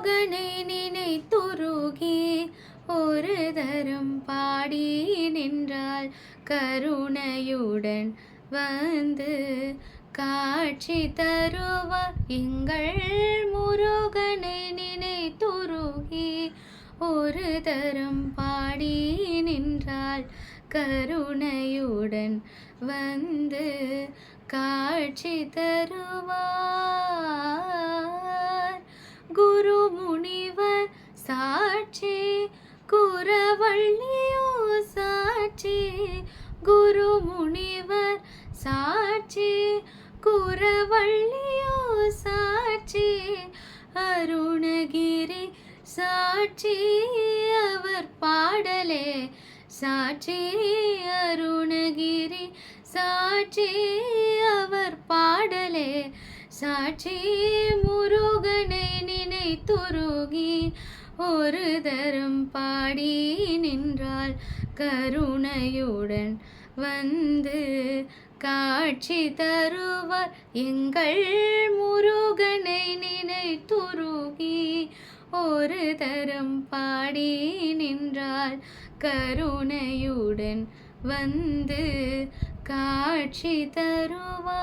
முருகனை நினைத்துருகி ஒரு தரம் பாடி நின்றால் கருணையுடன் வந்து காட்சி தருவார். எங்கள் முருகனை நினைத்துருகி ஒரு தரம் பாடி நின்றால் கருணையுடன் வந்து காட்சி தருவார். குரு முனிவர் சாட்சி குரவள்ளியோ சாட்சி, குரு முனிவர் சாட்சி குரவள்ளியோ சாட்சி, அருணகிரி சாட்சி அவர் பாடலே சாட்சி, அருணகிரி சாட்சி அவர் பாடலே சாட்சி. முருகனை நினைத்துருகி ஒரு தரம் பாடி நின்றால் கருணையுடன் வந்து காட்சி தருவார். எங்கள் முருகனை நினைத்துருகி ஒரு தரம் பாடி நின்றால் கருணையுடன் வந்து காட்சி தருவார்.